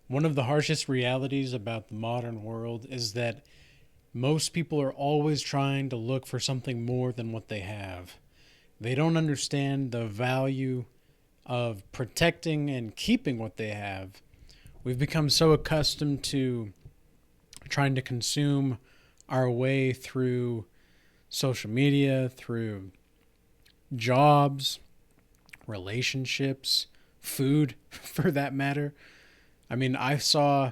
One of the harshest realities about the modern world is that most people are always trying to look for something more than what they have. They don't understand the value of protecting and keeping what they have. We've become so accustomed to trying to consume our way through social media, through jobs, relationships, food, for that matter. I mean, I saw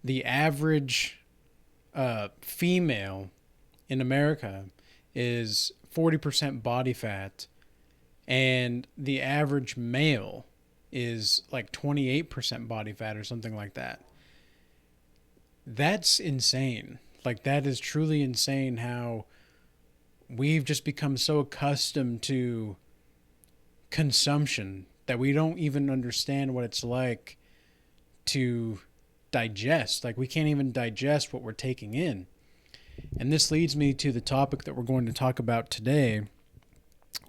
the average female in America is 40% body fat, and the average male is like 28% body fat or something like that. That's insane. Like, that is truly insane how we've just become so accustomed to consumption that we don't even understand what it's like to digest. Like, we can't even digest what we're taking in. And this leads me to the topic that we're going to talk about today,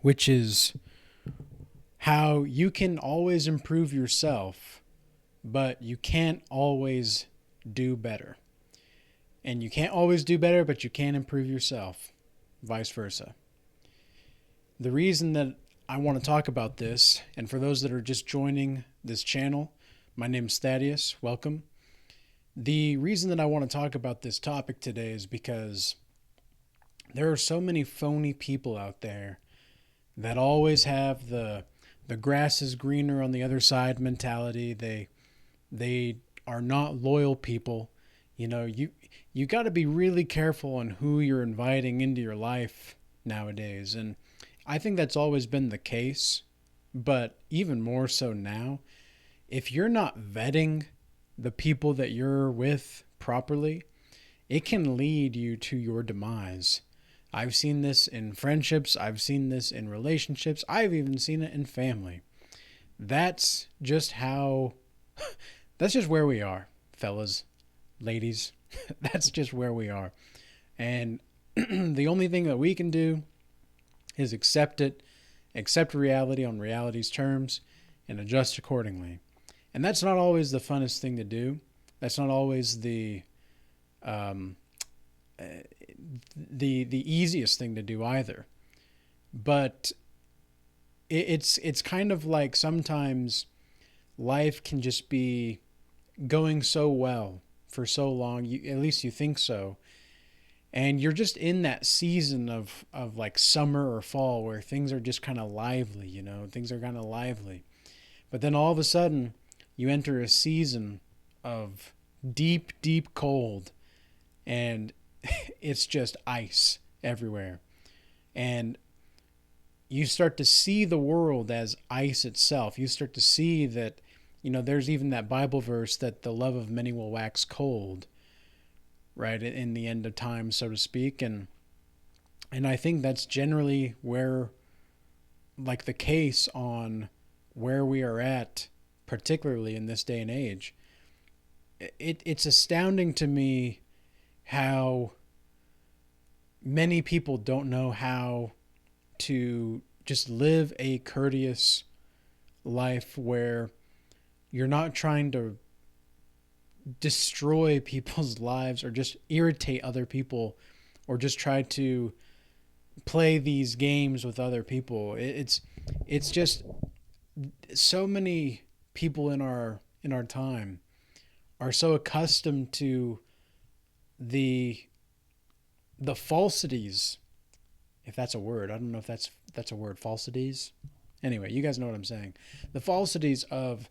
which is how you can always improve yourself, but you can't always do better. And you can't always do better, but you can improve yourself, vice versa. The reason that I want to talk about this, and for those that are just joining this channel, my name is Thaddeus. Welcome. The reason that I want to talk about this topic today is because there are so many phony people out there that always have the grass is greener on the other side mentality. They are not loyal people. You know, you got to be really careful on who you're inviting into your life nowadays. And I think that's always been the case, but even more so now. If you're not vetting the people that you're with properly, it can lead you to your demise. I've seen this in friendships. I've seen this in relationships. I've even seen it in family. That's just how, that's just where we are, fellas, ladies. That's just where we are. And the only thing that we can do is accept it, accept reality on reality's terms, and adjust accordingly. And that's not always the funnest thing to do. That's not always um, the easiest thing to do either. But it's kind of like sometimes life can just be going so well for so long. At least you think so. And you're just in that season of like summer or fall where things are just kind of lively, you know, things are kind of lively. But then all of a sudden, you enter a season of deep, deep cold, and it's just ice everywhere. And you start to see the world as ice itself. You start to see that, you know, there's even that Bible verse that the love of many will wax cold, right, in the end of time, so to speak. And I think that's generally where, like, the case on where we are at, particularly in this day and age. It's astounding to me how many people don't know how to just live a courteous life where you're not trying to destroy people's lives or just irritate other people or just try to play these games with other people. It's just so many people in our time are so accustomed to the falsities, if that's a word. I don't know if that's a word, falsities. Anyway, you guys know what I'm saying. The falsities of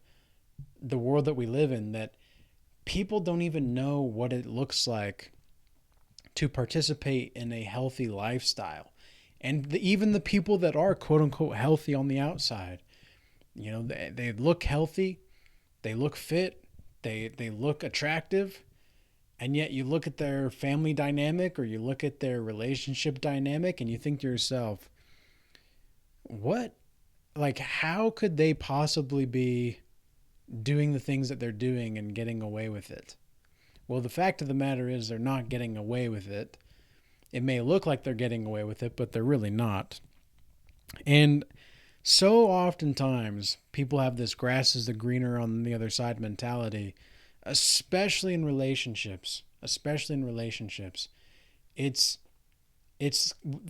the world that we live in, that people don't even know what it looks like to participate in a healthy lifestyle. And even the people that are quote unquote healthy on the outside, you know, they look healthy, they look fit, they look attractive, and yet you look at their family dynamic or you look at their relationship dynamic and you think to yourself, what, like, how could they possibly be doing the things that they're doing and getting away with it? Well, the fact of the matter is they're not getting away with it. It may look like they're getting away with it, but they're really not. And so oftentimes people have this grass is the greener on the other side mentality, especially in relationships. Especially in relationships. It's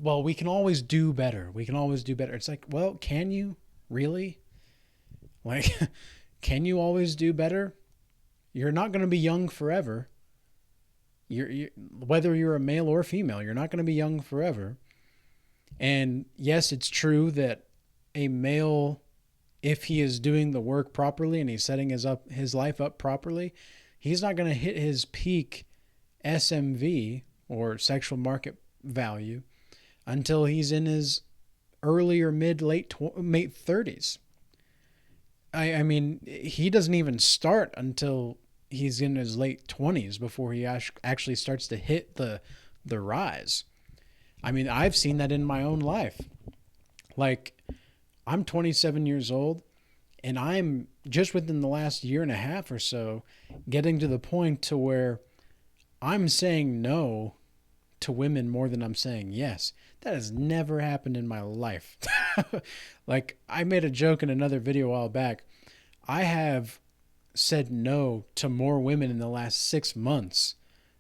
well, we can always do better. We can always do better. It's like, well, can you really? Like, can you always do better? You're not going to be young forever. Whether you're a male or female, you're not going to be young forever. And yes, it's true that a male, if he is doing the work properly and he's setting his life up properly, he's not going to hit his peak SMV, or sexual market value, until he's in his early or late 30s. I mean, he doesn't even start until he's in his late 20s before he actually starts to hit the rise. I mean, I've seen that in my own life. Like, I'm 27 years old, and I'm just within the last year and a half or so getting to the point to where I'm saying no to women more than I'm saying yes. That has never happened in my life. Like, I made a joke in another video a while back. I have said no to more women in the last 6 months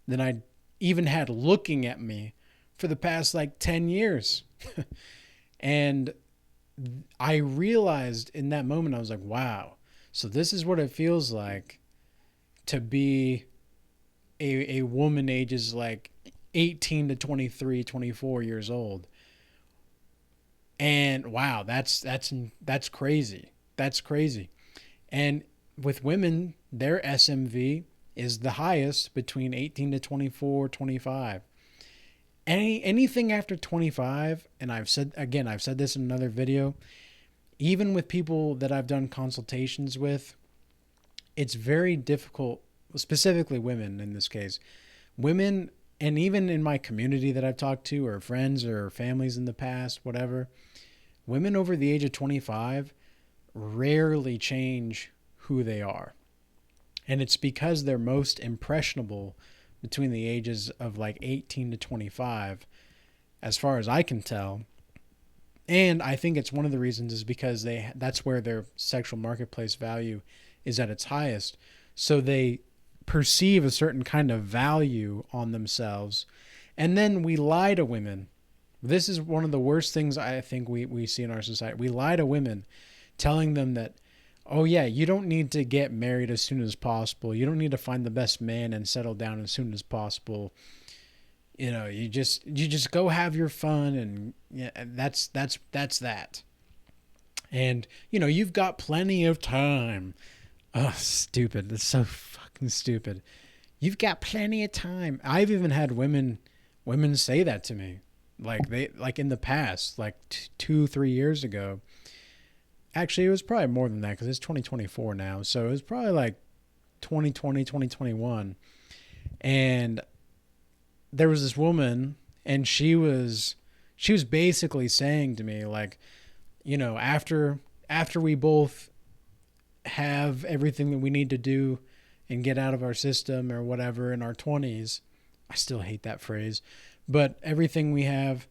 than I even had looking at me for the past like 10 years. And I realized in that moment, I was like, wow, so this is what it feels like to be a woman ages like 18 to 23, 24 years old. And wow, that's crazy. That's crazy. And with women, their SMV is the highest between 18 to 24, 25. Anything after 25, and I've said this in another video, even with people that I've done consultations with, it's very difficult, specifically women in this case. Women, and even in my community that I've talked to, or friends or families in the past, whatever, women over the age of 25 rarely change who they are. And it's because they're most impressionable between the ages of like 18 to 25, as far as I can tell. And I think it's one of the reasons is because that's where their sexual marketplace value is at its highest. So they perceive a certain kind of value on themselves. And then we lie to women. This is one of the worst things I think we see in our society. We lie to women, telling them that, oh yeah, you don't need to get married as soon as possible. You don't need to find the best man and settle down as soon as possible. You know, you just go have your fun, and yeah, that's that. And you know, you've got plenty of time. Oh, stupid. That's so fucking stupid. You've got plenty of time. I've even had women say that to me. Like in the past, like 2-3 years ago. Actually, it was probably more than that because it's 2024 now. So it was probably like 2020, 2021. And there was this woman, and she was basically saying to me, like, you know, after we both have everything that we need to do and get out of our system or whatever in our 20s, I still hate that phrase, but everything we have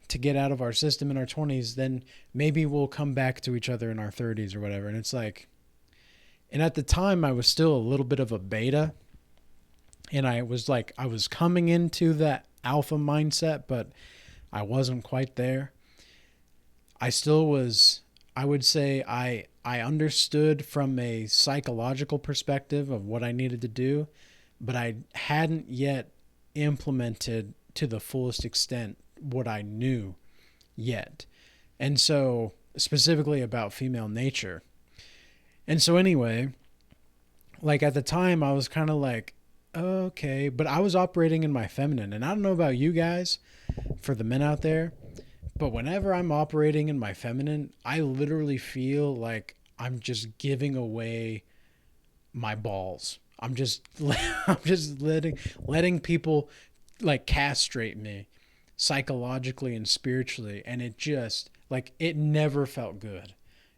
to get out of our system in our 20s, then maybe we'll come back to each other in our 30s or whatever. And it's like, and at the time I was still a little bit of a beta, and I was coming into that alpha mindset, but I wasn't quite there. I still was, I would say I understood from a psychological perspective of what I needed to do, but I hadn't yet implemented to the fullest extent what I knew yet. And so specifically about female nature. And so anyway, like at the time I was kind of like, okay, but I was operating in my feminine. And I don't know about you guys, for the men out there, but whenever I'm operating in my feminine, I literally feel like I'm just giving away my balls. I'm just letting people like castrate me psychologically and spiritually, and it just like it never felt good.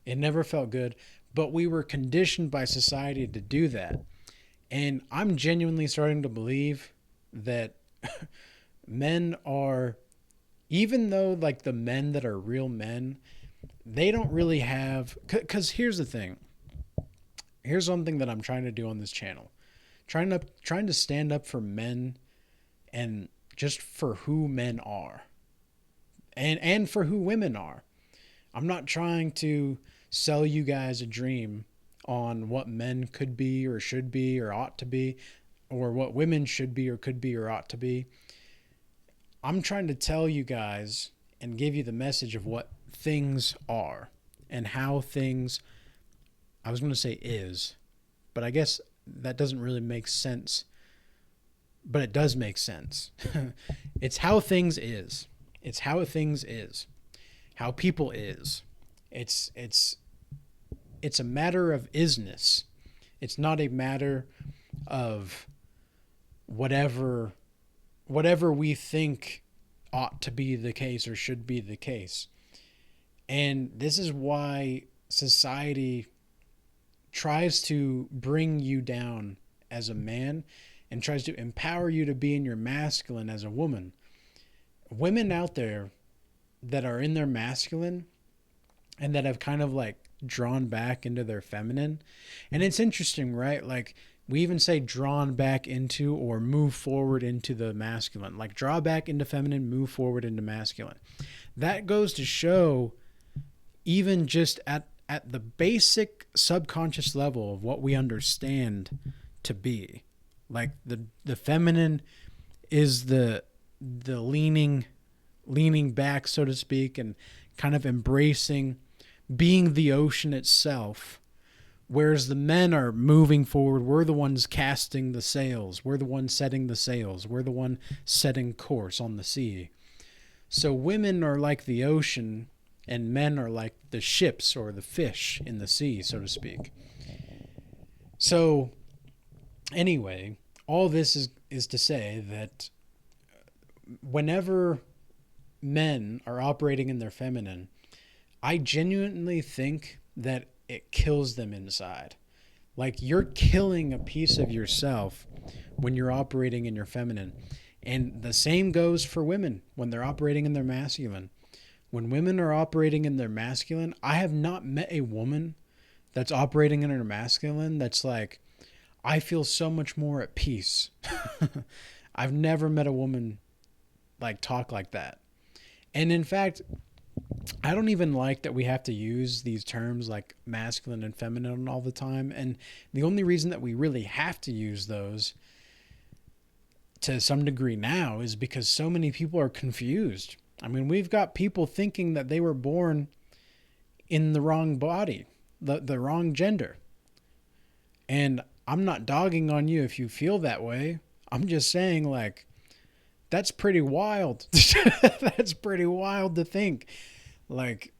It never felt good, but we were conditioned by society to do that. And I'm genuinely starting to believe that men are, even though like the men that are real men, they don't really have, because here's the thing. Here's something that I'm trying to do on this channel. trying to stand up for men and just for who men are and for who women are. I'm not trying to sell you guys a dream on what men could be or should be or ought to be, or what women should be or could be or ought to be. I'm trying to tell you guys and give you the message of what things are and how things, I was going to say is, but I guess that doesn't really make sense. But it does make sense. It's how things is. It's how things is. How people is. It's a matter of isness. It's not a matter of whatever we think ought to be the case or should be the case. And this is why society tries to bring you down as a man and tries to empower you to be in your masculine as a woman. Women out there that are in their masculine and that have kind of like drawn back into their feminine. And it's interesting, right? Like we even say drawn back into or move forward into the masculine. Like draw back into feminine, move forward into masculine. That goes to show even just at the basic subconscious level of what we understand to be. Like the feminine is the leaning back, so to speak, and kind of embracing being the ocean itself, whereas the men are moving forward. We're the ones casting the sails. We're the ones setting the sails. We're the one setting course on the sea. So women are like the ocean and men are like the ships or the fish in the sea, so to speak. So anyway, all this is to say that whenever men are operating in their feminine, I genuinely think that it kills them inside. Like you're killing a piece of yourself when you're operating in your feminine. And the same goes for women when they're operating in their masculine. When women are operating in their masculine, I have not met a woman that's operating in her masculine that's like, I feel so much more at peace. I've never met a woman like talk like that. And in fact, I don't even like that we have to use these terms like masculine and feminine all the time. And the only reason that we really have to use those to some degree now is because so many people are confused. I mean, we've got people thinking that they were born in the wrong body, the wrong gender. And I'm not dogging on you if you feel that way. I'm just saying, like, that's pretty wild. That's pretty wild to think. Like,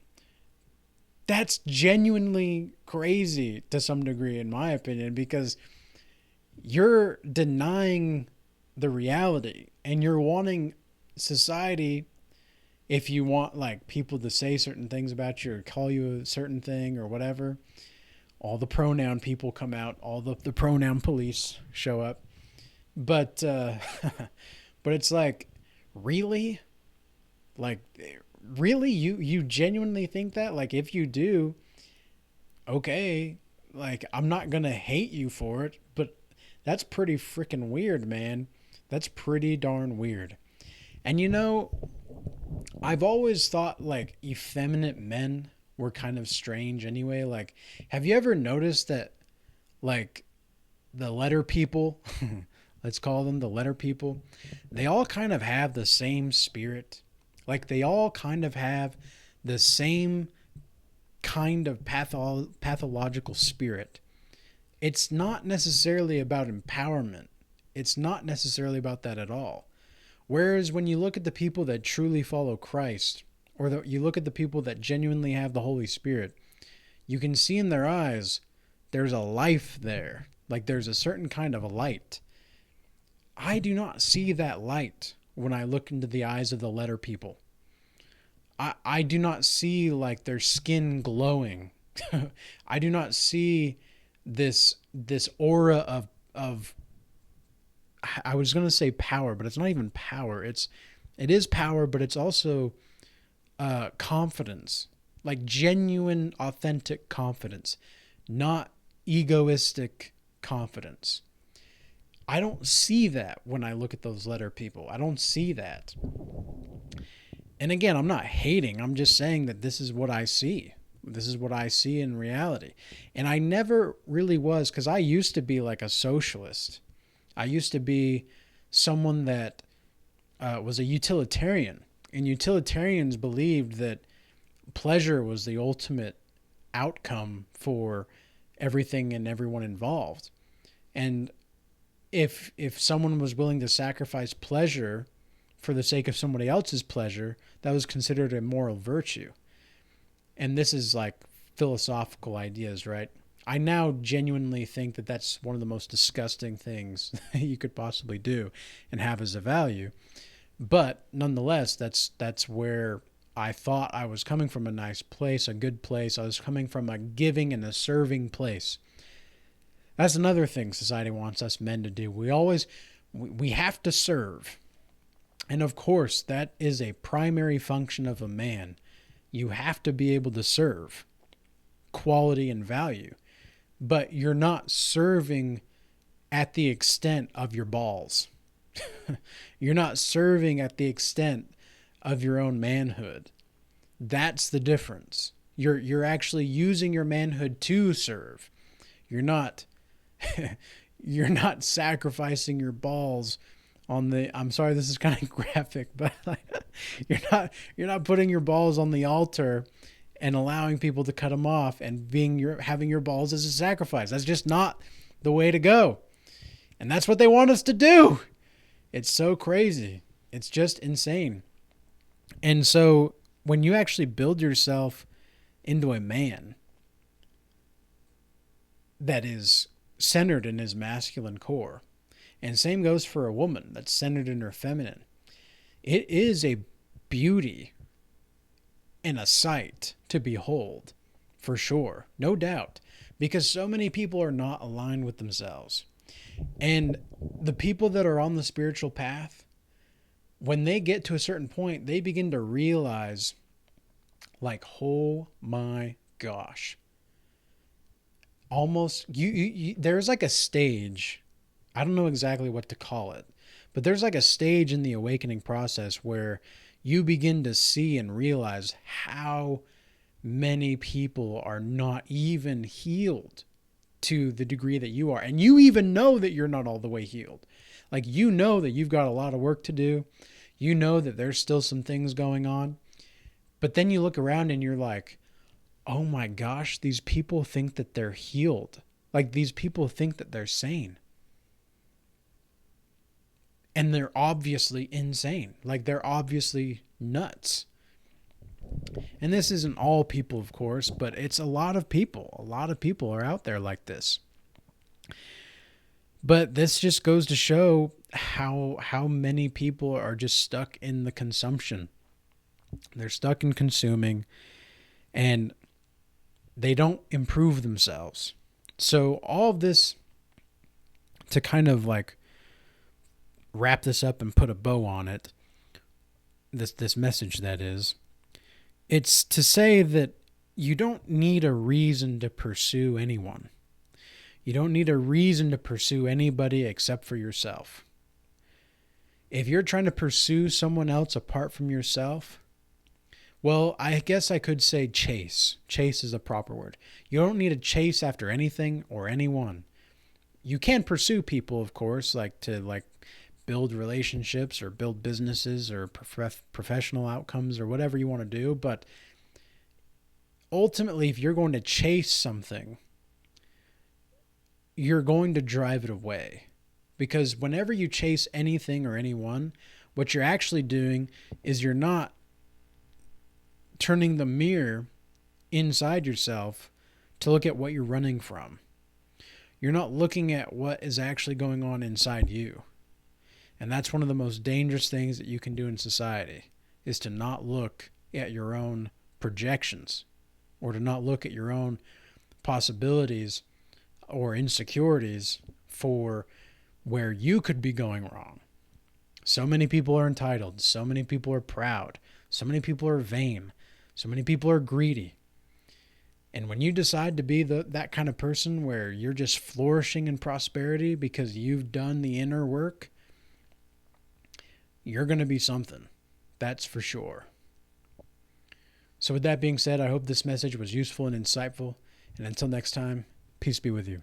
that's genuinely crazy to some degree, in my opinion, because you're denying the reality and you're wanting society, if you want like people to say certain things about you or call you a certain thing or whatever, all the pronoun people come out, all the pronoun police show up. But but it's like, really? Like, really? You genuinely think that? Like, if you do, okay, like, I'm not going to hate you for it, but that's pretty freaking weird, man. That's pretty darn weird. And you know, I've always thought like effeminate men were kind of strange anyway. Like, have you ever noticed that like the letter people, let's call them the letter people, they all kind of have the same spirit. Like they all kind of have the same kind of pathological spirit. It's not necessarily about empowerment. It's not necessarily about that at all. Whereas when you look at the people that truly follow Christ, or you look at the people that genuinely have the Holy Spirit, you can see in their eyes there's a life there. Like there's a certain kind of a light. I do not see that light when I look into the eyes of the letter people. I do not see like their skin glowing. I do not see this aura of I was going to say power, but it's not even power. It is power, but it's also confidence, like genuine, authentic confidence, not egoistic confidence. I don't see that when I look at those letter people. I don't see that. And again, I'm not hating. I'm just saying that this is what I see. This is what I see in reality. And I never really was, because I used to be like a socialist. I used to be someone that was a utilitarian. And utilitarians believed that pleasure was the ultimate outcome for everything and everyone involved. And if someone was willing to sacrifice pleasure for the sake of somebody else's pleasure, that was considered a moral virtue. And this is like philosophical ideas, right? I now genuinely think that that's one of the most disgusting things you could possibly do and have as a value. But nonetheless, that's where I thought I was coming from, a nice place, a good place. I was coming from a giving and a serving place. That's another thing society wants us men to do. We have to serve. And of course, that is a primary function of a man. You have to be able to serve quality and value, but you're not serving at the extent of your balls. You're not serving at the extent of your own manhood. That's the difference. You're actually using your manhood to serve. You're not you're not sacrificing your balls on the, I'm sorry this is kind of graphic, but like, you're not putting your balls on the altar and allowing people to cut them off and having your balls as a sacrifice. That's just not the way to go. And that's what they want us to do. It's so crazy. It's just insane. And so when you actually build yourself into a man that is centered in his masculine core, and same goes for a woman that's centered in her feminine, it is a beauty and a sight to behold, for sure, no doubt, because so many people are not aligned with themselves. And the people that are on the spiritual path, when they get to a certain point, they begin to realize, like, oh my gosh, almost there's like a stage, I don't know exactly what to call it, but there's like a stage in the awakening process where you begin to see and realize how many people are not even healed to the degree that you are. And you even know that you're not all the way healed. Like, you know that you've got a lot of work to do. You know that there's still some things going on. But then you look around and you're like, oh my gosh, these people think that they're healed. Like, these people think that they're sane. And they're obviously insane. Like, they're obviously nuts. And this isn't all people, of course, but it's a lot of people. A lot of people are out there like this. But this just goes to show how many people are just stuck in the consumption. They're stuck in consuming, and they don't improve themselves. So all of this, to kind of like wrap this up and put a bow on it, this message, that is, it's to say that you don't need a reason to pursue anyone. You don't need a reason to pursue anybody except for yourself. If you're trying to pursue someone else apart from yourself, well, I guess I could say chase. Chase is a proper word. You don't need to chase after anything or anyone. You can pursue people, of course, to build relationships or build businesses or professional outcomes or whatever you want to do. But ultimately, if you're going to chase something, you're going to drive it away. Because whenever you chase anything or anyone, what you're actually doing is you're not turning the mirror inside yourself to look at what you're running from. You're not looking at what is actually going on inside you. And that's one of the most dangerous things that you can do in society, is to not look at your own projections, or to not look at your own possibilities or insecurities for where you could be going wrong. So many people are entitled. So many people are proud. So many people are vain. So many people are greedy. And when you decide to be that kind of person where you're just flourishing in prosperity because you've done the inner work, you're going to be something. That's for sure. So with that being said, I hope this message was useful and insightful. And until next time, peace be with you.